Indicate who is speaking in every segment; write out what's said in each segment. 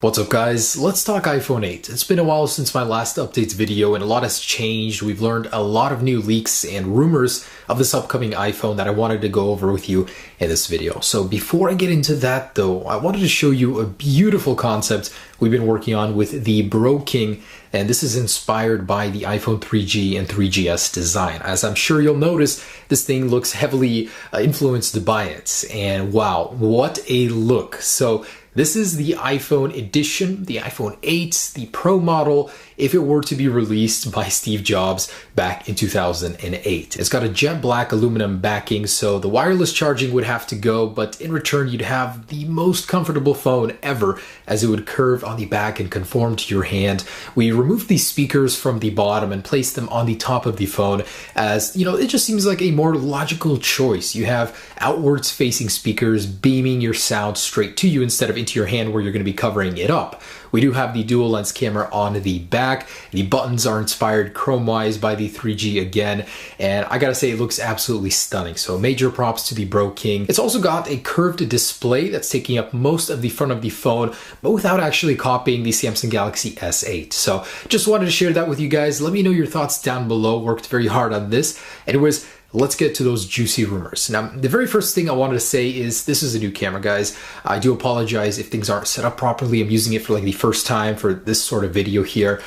Speaker 1: What's up guys, let's talk iPhone 8. It's been a while since my last updates video and a lot has changed. We've learned a lot of new leaks and rumors of this upcoming iPhone that I wanted to go over with you in this video. So before I get into that though, I wanted to show you a beautiful concept we've been working on with the Bro King, and this is inspired by the iPhone 3G and 3GS design. As I'm sure you'll notice, this thing looks heavily influenced by it, and wow, what a look. So this is the iPhone edition, the iPhone 8, the Pro model, if it were to be released by Steve Jobs back in 2008. It's got a jet black aluminum backing, so the wireless charging would have to go, but in return you'd have the most comfortable phone ever, as it would curve on the back and conform to your hand. We removed these speakers from the bottom and placed them on the top of the phone, as you know, it just seems like a more logical choice. You have outwards facing speakers beaming your sound straight to you instead of into your hand where you're going to be covering it up. We do have the dual lens camera on the back. The buttons are inspired chrome-wise by the 3G again, and I gotta say it looks absolutely stunning. So major props to the Bro King. It's also got a curved display that's taking up most of the front of the phone, but without actually copying the Samsung Galaxy S8. So just wanted to share that with you guys. Let me know your thoughts down below. Worked very hard on this. Anyways, let's get to those juicy rumors. Now, the very first thing I wanted to say is this is a new camera, guys. I do apologize if things aren't set up properly. I'm using it for like the first time for this sort of video here,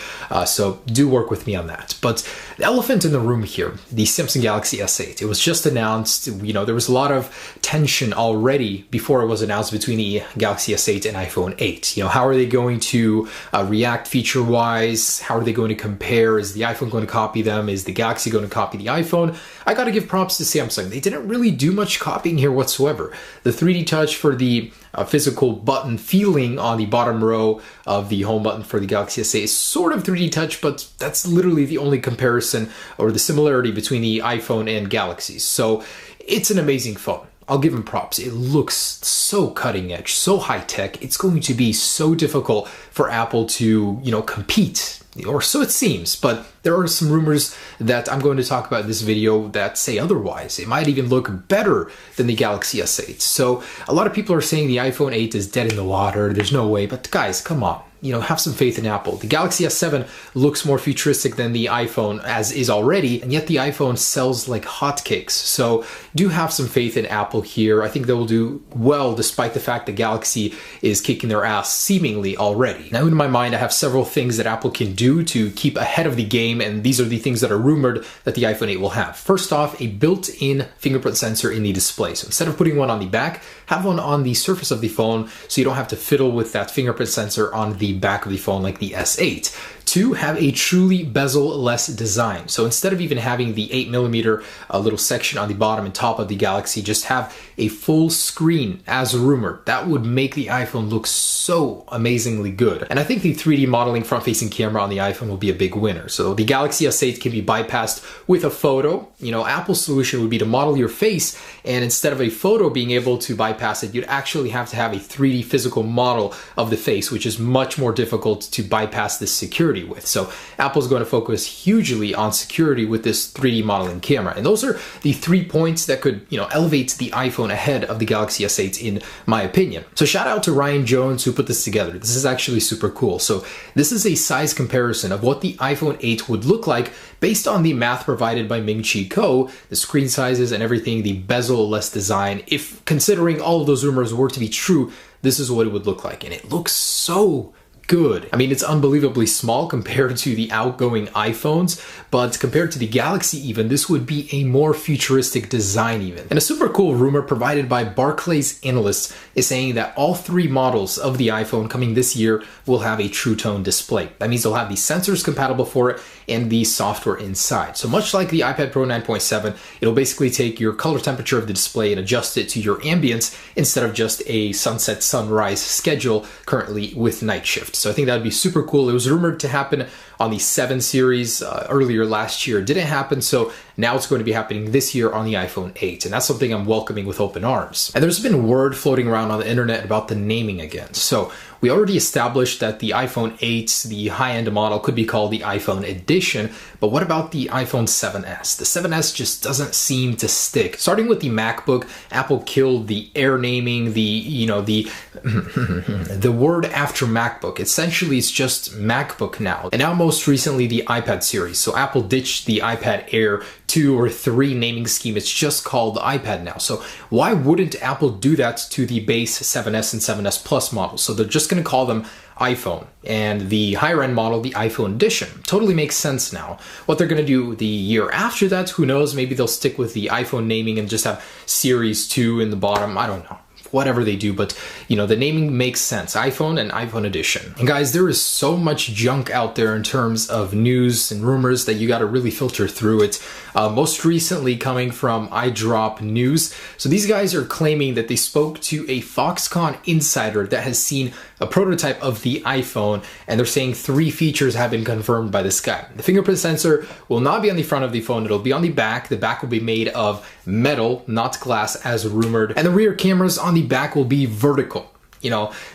Speaker 1: so do work with me on that. But the elephant in the room here, the Samsung Galaxy S8, it was just announced. You know, there was a lot of tension already before it was announced between the Galaxy S8 and iPhone 8. You know, how are they going to react feature-wise? How are they going to compare? Is the iPhone going to copy them? Is the Galaxy going to copy the iPhone? I gotta give props to Samsung. They didn't really do much copying here whatsoever. The 3D touch for the physical button feeling on the bottom row of the home button for the Galaxy S8 is sort of 3D touch, but that's literally the only comparison or the similarity between the iPhone and Galaxies. So it's an amazing phone. I'll give them props. It looks so cutting edge, so high tech. It's going to be so difficult for Apple to, you know, compete, or so it seems. But there are some rumors that I'm going to talk about in this video that say otherwise. It might even look better than the Galaxy S8. So a lot of people are saying the iPhone 8 is dead in the water. There's no way. But guys, come on. You know, have some faith in Apple. The Galaxy S7 looks more futuristic than the iPhone as is already, and yet the iPhone sells like hotcakes. So do have some faith in Apple here. I think they will do well despite the fact that Galaxy is kicking their ass seemingly already. Now in my mind, I have several things that Apple can do to keep ahead of the game, and these are the things that are rumored that the iPhone 8 will have. First off, a built-in fingerprint sensor in the display. So instead of putting one on the back, have one on the surface of the phone so you don't have to fiddle with that fingerprint sensor on the back of the phone like the S8. Two, have a truly bezel-less design. So instead of even having the 8mm little section on the bottom and top of the Galaxy, just have a full screen as rumored. That would make the iPhone look so amazingly good. And I think the 3D modeling front-facing camera on the iPhone will be a big winner. So the Galaxy S8 can be bypassed with a photo. You know, Apple's solution would be to model your face, and instead of a photo being able to bypass it, you'd actually have to have a 3D physical model of the face, which is much more difficult to bypass this security with. So Apple's going to focus hugely on security with this 3D modeling camera. And those are the 3 points that could, you know, elevate the iPhone ahead of the Galaxy S8 in my opinion. So shout out to Ryan Jones who put this together. This is actually super cool. So this is a size comparison of what the iPhone 8 would look like based on the math provided by Ming-Chi Kuo, the screen sizes and everything, the bezel-less design. If considering all of those rumors were to be true, this is what it would look like. And it looks so good. I mean, it's unbelievably small compared to the outgoing iPhones, but compared to the Galaxy even, this would be a more futuristic design even. And a super cool rumor provided by Barclays analysts is saying that all three models of the iPhone coming this year will have a True Tone display. That means they'll have the sensors compatible for it and the software inside. So much like the iPad Pro 9.7, it'll basically take your color temperature of the display and adjust it to your ambience instead of just a sunset sunrise schedule currently with night shift. So I think that would be super cool. It was rumored to happen on the 7 series earlier last year. It didn't happen, so now it's going to be happening this year on the iPhone 8, and that's something I'm welcoming with open arms. And there's been word floating around on the internet about the naming again. So we already established that the iPhone 8, the high-end model, could be called the iPhone edition, but what about the iPhone 7s? The 7s just doesn't seem to stick. Starting with the MacBook, Apple killed the Air naming, the word after MacBook. Essentially, it's just MacBook now. And now most recently, the iPad series. So Apple ditched the iPad Air 2 or 3 naming scheme. It's just called the iPad now. So why wouldn't Apple do that to the base 7s and 7s Plus models? So they're just going to call them iPhone, and the higher end model, the iPhone edition. Totally makes sense now. What they're going to do the year after that, who knows? Maybe they'll stick with the iPhone naming and just have Series 2 in the bottom. I don't know. Whatever they do, but the naming makes sense. iPhone and iPhone edition. And guys, there is so much junk out there in terms of news and rumors that you got to really filter through it. Most recently coming from iDrop News. So these guys are claiming that they spoke to a Foxconn insider that has seen a prototype of the iPhone, and they're saying 3 features have been confirmed by this guy. The fingerprint sensor will not be on the front of the phone, it'll be on the back. The back will be made of metal, not glass as rumored, and the rear cameras on the back will be vertical.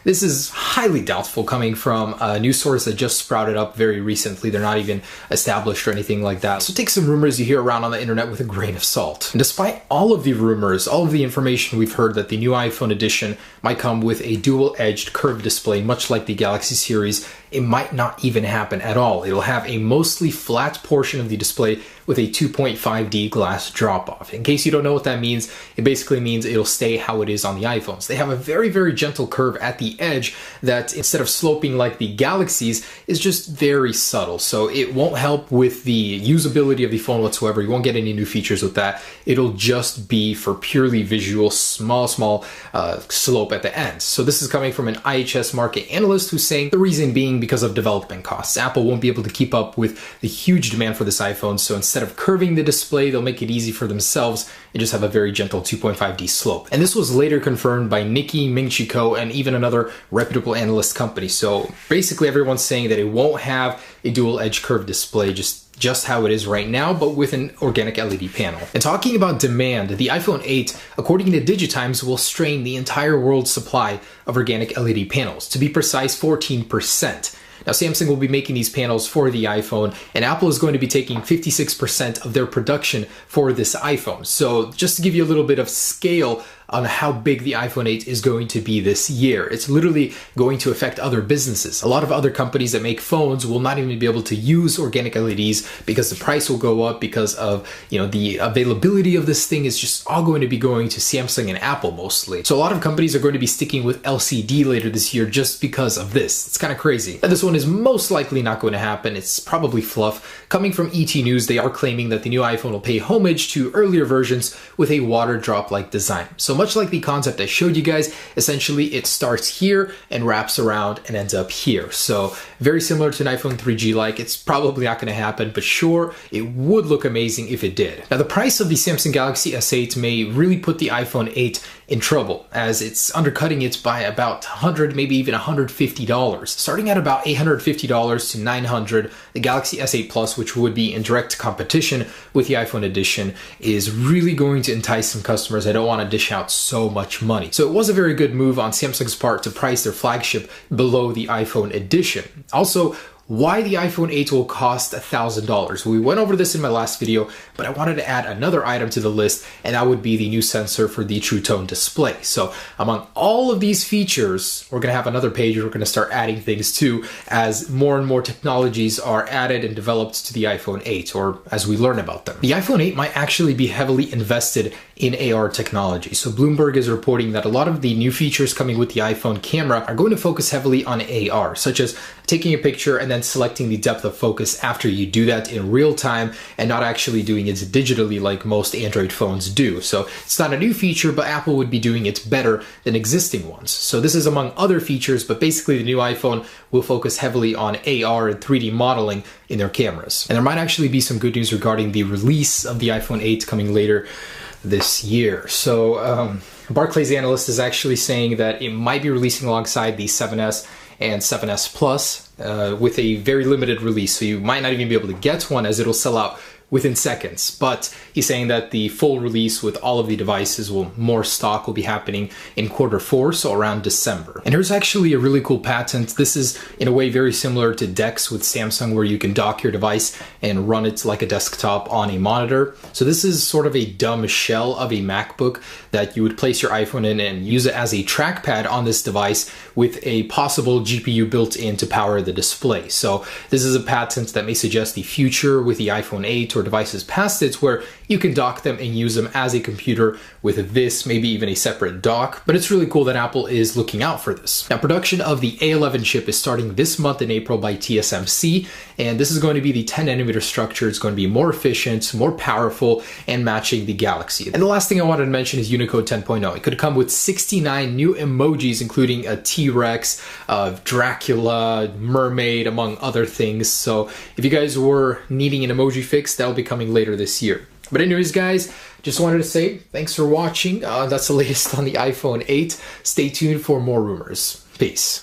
Speaker 1: This is highly doubtful coming from a news source that just sprouted up very recently. They're not even established or anything like that. So take some rumors you hear around on the internet with a grain of salt. And despite all of the rumors, all of the information we've heard that the new iPhone edition might come with a dual-edged curved display, much like the Galaxy series, it might not even happen at all. It'll have a mostly flat portion of the display with a 2.5D glass drop-off. In case you don't know what that means, it basically means it'll stay how it is on the iPhones. They have a very, very gentle curve at the edge that, instead of sloping like the Galaxies, is just very subtle. So it won't help with the usability of the phone whatsoever. You won't get any new features with that. It'll just be for purely visual, small slope at the end. So this is coming from an IHS market analyst who's saying the reason being because of development costs. Apple won't be able to keep up with the huge demand for this iPhone, so instead of curving the display, they'll make it easy for themselves and just have a very gentle 2.5D slope. And this was later confirmed by Nikkei, Ming-Chi and even another reputable analyst company. So basically everyone's saying that it won't have a dual edge curved display, just how it is right now, but with an organic LED panel. And talking about demand, the iPhone 8, according to Digitimes, will strain the entire world's supply of organic LED panels. To be precise, 14%. Now, Samsung will be making these panels for the iPhone, and Apple is going to be taking 56% of their production for this iPhone. So just to give you a little bit of scale on how big the iPhone 8 is going to be this year. It's literally going to affect other businesses. A lot of other companies that make phones will not even be able to use organic LEDs because the price will go up because of, the availability of this thing is just all going to be going to Samsung and Apple mostly. So a lot of companies are going to be sticking with LCD later this year just because of this. It's kind of crazy. And this one is most likely not going to happen. It's probably fluff. Coming from ET News, they are claiming that the new iPhone will pay homage to earlier versions with a water drop-like design. So much like the concept I showed you guys, essentially it starts here and wraps around and ends up here. So very similar to an iPhone 3G like. It's probably not going to happen, but sure, it would look amazing if it did. Now the price of the Samsung Galaxy S8 may really put the iPhone 8 in trouble, as it's undercutting it by about $100, maybe even $150. Starting at about $850 to $900, the Galaxy S8 Plus, which would be in direct competition with the iPhone edition, is really going to entice some customers that don't want to dish out so much money. So it was a very good move on Samsung's part to price their flagship below the iPhone edition. Also, why the iPhone 8 will cost $1,000. We went over this in my last video, but I wanted to add another item to the list, and that would be the new sensor for the True Tone display. So among all of these features, we're going to have another page where we're going to start adding things to as more and more technologies are added and developed to the iPhone 8, or as we learn about them. The iPhone 8 might actually be heavily invested in AR technology. So Bloomberg is reporting that a lot of the new features coming with the iPhone camera are going to focus heavily on AR, such as taking a picture and then selecting the depth of focus after you do that in real time and not actually doing it digitally like most Android phones do. So it's not a new feature, but Apple would be doing it better than existing ones. So this is among other features, but basically the new iPhone will focus heavily on AR and 3D modeling in their cameras. And there might actually be some good news regarding the release of the iPhone 8 coming later this year. So Barclays analyst is actually saying that it might be releasing alongside the 7S and 7S Plus with a very limited release. So you might not even be able to get one, as it'll sell out within seconds. But he's saying that the full release with all of the devices more stock will be happening in Q4, so around December. And here's actually a really cool patent. This is in a way very similar to DeX with Samsung, where you can dock your device and run it like a desktop on a monitor. So this is sort of a dumb shell of a MacBook that you would place your iPhone in and use it as a trackpad on this device with a possible GPU built in to power the display. So this is a patent that may suggest the future with the iPhone 8 or devices past it, where you can dock them and use them as a computer with this, maybe even a separate dock. But it's really cool that Apple is looking out for this. Now, production of the A11 chip is starting this month in April by TSMC, and this is going to be the 10nm structure. It's going to be more efficient, more powerful, and matching the Galaxy. And the last thing I wanted to mention is Unicode 10.0. It could come with 69 new emojis, including a T-Rex, Dracula, mermaid, among other things. So if you guys were needing an emoji fix, that'll be coming later this year. But anyways, guys, just wanted to say thanks for watching. That's the latest on the iPhone 8. Stay tuned for more rumors. Peace.